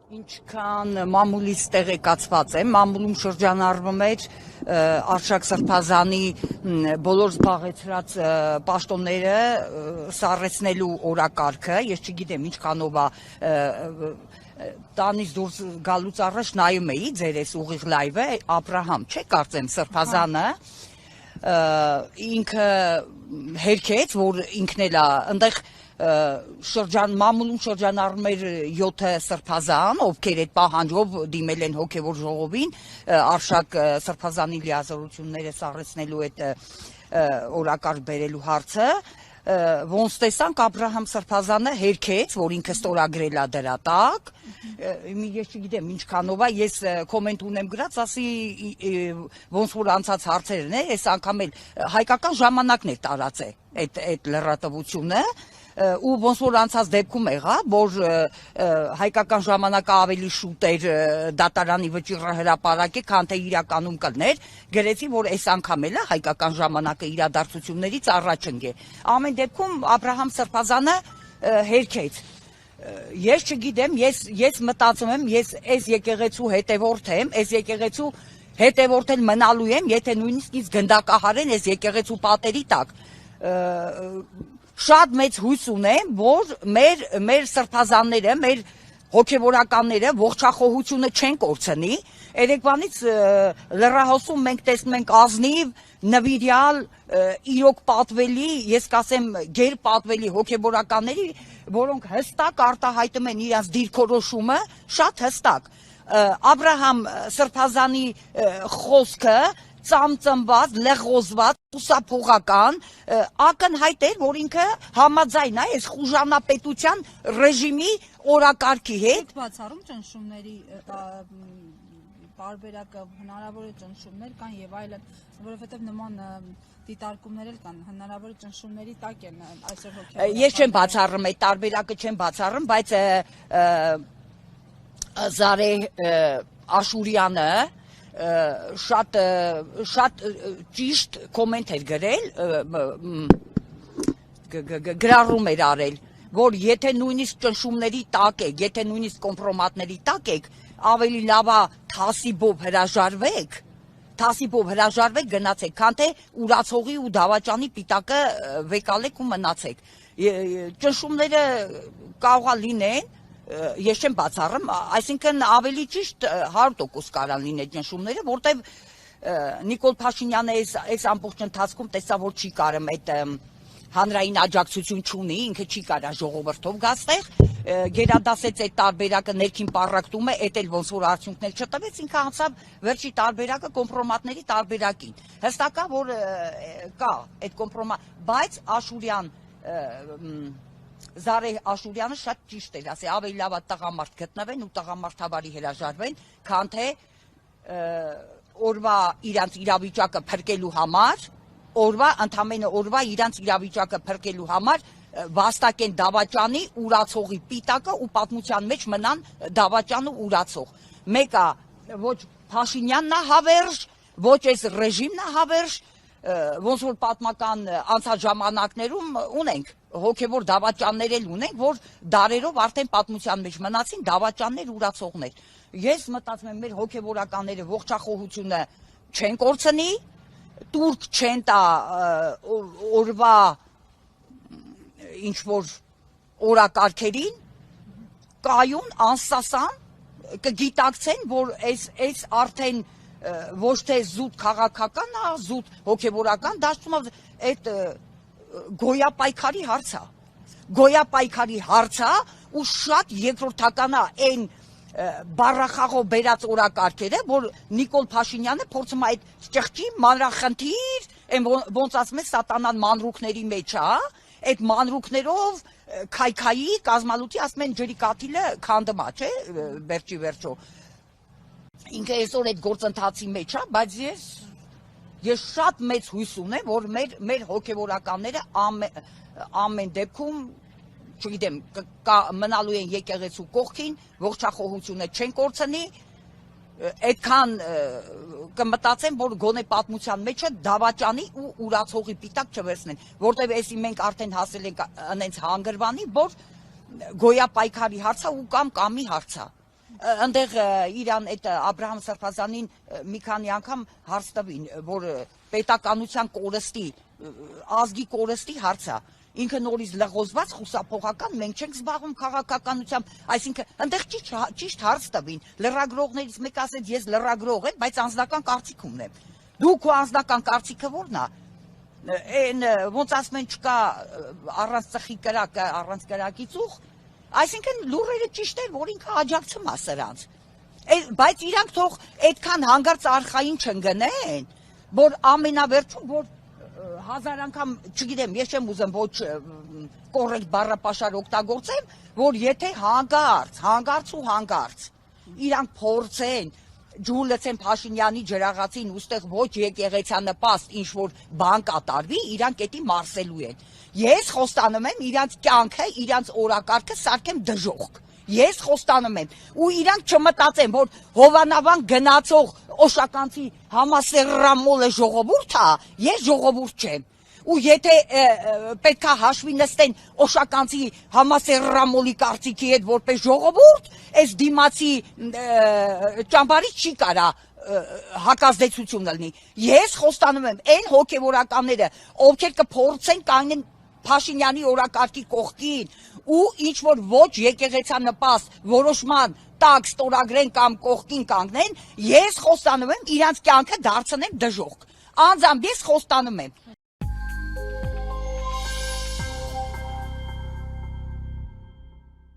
Ինչքան մամուլից տեղեկացված եմ, մամուլում շրջանառվում էր Արշակ Սրբազանի բոլոր զբաղեցրած պաշտոնները սառեցնելու օրակարգը, ես չգիտեմ ինչքանով է տանից դուրս գալուց առաջ նայում էի ձեր այս ուղիղ լայվը, Աբրահամ, չէ՞ կարծեմ Սրբազանը, ինքը հերքեց, որ ինքն էլ է, այնտեղ մամուլում շրջանառում էր 7 սրբազան, ովքեր այդ պահանջով դիմել են հոգևոր ժողովին, Արշակ Սրբազանի լիազորությունները սառեցնելու այդ օրակարգ բերելու հարցը, ոնց տեսանք Աբրահամ Սրբազանը հերքեց, որ ինքը ստորագրել է դրա տակ, ես չգիտեմ ինչքանով է, ես կոմենտ ունեմ գրած, ասի ոնց որ անցած հարցերն է, այս անգամ էլ հայկական ժամանակն է տարածե այդ լրատվությունը, ու ոնց որ անցած դեպքում եղավ, որ հայկական ժամանակը ավելի շուտ էր դատարանի վճիռը հրապարակի, քան թե իրականում կլներ, գրեցի, որ այս անգամ էլ հայկական ժամանակը իրադարձություններից առաջ ընկե։ Ամեն դեպքում Աբրահամ Սրբազանը հերքեց։ Ես չգիտեմ, ես մտածում եմ, ես այս եկեղեցու հետևորդ եմ, այս եկեղեցու հետևորդ էլ մնալու եմ, եթե նույնիսկ ինձ գնդակահարեն այս եկեղեցու պատերի տակ։ Շատ մեծ հույս ունեմ, որ մեր սրբազանները, մեր հոգևորականները ողջախոհությունը չեն կորցնի, երեկվանից լրահոսում մենք տեսնում ենք ազնիվ, նվիրյալ, իրոք պատվելի, ես կասեմ գերպատվելի հոգևորականների, որոնք հստակ արտահայտում են իրենց դիրքորոշումը, շատ հստակ։ Աբրահամ Սրբազանի խոսքը ծամծմված, լեղոզված, ուսափողական, ակնհայտ էր, որ ինքը համաձայն է այս խուժանապետության ռեժիմի օրակարգի հետ։ Բացառում ճնշումների տարբերակը, հնարավոր է ճնշումներ կան եւ այլն, որովհետեւ նման դիտարկումներ էլ կան, հնարավոր է ճնշումների տակ են այսօր հոգեբանական։ Ես չեմ բացառում, այդ տարբերակը չեմ բացառում, բայց Զարե Աշուրյանը շատ ճիշտ կոմենտ էր գրել, գրառում էր արել, որ եթե նույնիսկ ճնշումների տակ եք, եթե նույնիսկ կոմպրոմատների տակ եք, ավելի լավ է թասիբով հրաժարվեք գնացեք, քան թե ուրացողի ու դավաճանի պիտակը վեկալեք ու մնացեք։ Ճնշումները կարող է լինեն, ես չեմ բացառում, այսինքն ավելի ճիշտ 100% կարան լինել ճնշումները, որտեվ Նիկոլ Փաշինյանը այս ամբողջ ընթացքում տեսա, որ չի կարում այդ հանրային աջակցություն չունի, ինքը չի կարա ժողովրդով գաստեղ, գերադասեց այդ տարբերակը ներքին պառակտում է, էդ էլ ոնց որ արդյունքներ չտվեց, ինքը անցավ վերջի տարբերակը կոմպրոմատների տարբերակին։ Հստակ է, որ կա այդ կոմպրոմատ, բայց Աշուրյան Զարե Աշուրյանը շատ ճիշտ էր, ասի ավելի լավ է տղամարդ գտնվեն ու տղամարդավարի հրաժարվեն, քան թե օրվա իրանց իրավիճակը փրկելու համար, ընդամենը օրվա իրանց իրավիճակը փրկելու համար վաստակեն դավաճանի ուրացողի պիտակը ու պատմության մեջ մնան դավաճան ու ուրացող։ Մեկը ոչ Փաշինյանն է հավերժ, ոչ այս ռեժիմն է հավերժ, ոնց որ պատմական անցած ժամանակներում ունենք հոգևոր դավաճաններ էլ ունենք, որ դարերով արդեն պատմության մեջ մնացին դավաճաններ, ուրացողներ։ Ես մտածում եմ, մեր հոգևորականները ողջախոհությունը չեն կորցնի, տուրք չեն տա օրվա ինչ-որ օրակարգերին, կայուն, անսասան, կգիտակցեն, որ այս արդեն ոչ թե զուտ քաղաքական, զուտ հոգևորական դաշտում այդ գոյապայքարի հարցա ու շատ երկրորդական է այն բառախաղով բերած օրակարգերը, որ Նիկոլ Փաշինյանը փորձում է այդ ճղճի մանրախնդիր, ոնց ասում է սատանան մանրուքների մեջ է, այդ մանրուքներով քայքայի կազմալուտի ասում են ջրի կաթիլը քանդմա, չէ, վերջո։ Ինքը այսօր այդ գործընթացի մեջ է, բայց ես շատ մեծ հույս ունեմ, որ մեր հոգևորականները ամեն դեպքում, չգիտեմ, մնալու են եկեղեցու կողքին, ողջախոհությունը չեն կորցնի, այդքան կմտածեմ, որ գոնե պատմության մեջը դավաճանի ու ուրացողի պիտակ չվերցնեն, որտեվ էսի մենք արդեն հասել ենք անենց հանգրվանի, որ գոյապայքարի հարցա ու կամ կամի հարցա։ Այնտեղ իրան այդ Աբրահամ Սրբազանին մի քանի անգամ հարց տվին, որ պետականության կորստի, ազգի կորստի հարցը ինքը նորից լղոզված խուսափողական, մենք չենք զբաղվում քաղաքականությամբ, այսինքն այնտեղ ճիշտ հարց տվին, լրագրողներից մեկ ասեց ես լրագրող եմ, բայց անձնական կարծիք ունեմ։ Դու քո անձնական կարծիքը ո՞րն է։ Այն ոնց ասում են չկա առանց ծխի կրակը, առանց կրակի ծուխ, այսինքն լուրերը ճիշտ են, որ ինքը աջակցում է սրանց։ Բայց իրանք թող այդքան հանգարց արխային չընկնեն, որ ամենավերջում, որ հազար անգամ, չգիտեմ, ես չեմ ուզում ոչ կոռեկտ բառապաշար օգտագործեմ, որ եթե հանգարց իրանք փորձեն ջուր լցեն Փաշինյանի ջրաղացին ու ստեղ ոչ եկեղեցանպաստ ինչ որ բան կատարվի, իրանք էդի մարսելու են։ Ես խոստանում եմ իրանց կյանքը, իրանց օրակարգը սարքեմ դժոխք։ Ես խոստանում եմ ու իրանք չմտածեն, որ Հովանավան գնացող օշականցի համասեռամոլը ժողովուրդ է, ես ժողովուրդ չեմ։ Ու եթե պետքա հաշվի նստեն օշականցի համասեռամոլի կարծիքի հետ որպես ժողովուրդ, այս դիմացի ճամբարից չի կարա հակազդեցություն լինի։ Ես խոստանում եմ այն հոգևորականները, ովքեր կփորձեն կանգնեն Փաշինյանի օրակարգի կողքին ու ինչ որ ոչ եկեղեցանպաստ որոշման տակ ստորագրեն կամ կողքին կանգնեն, ես խոստանում եմ իրանց կյանքը դարձնեմ դժոխք։ Անձամբ ես խոստանում եմ։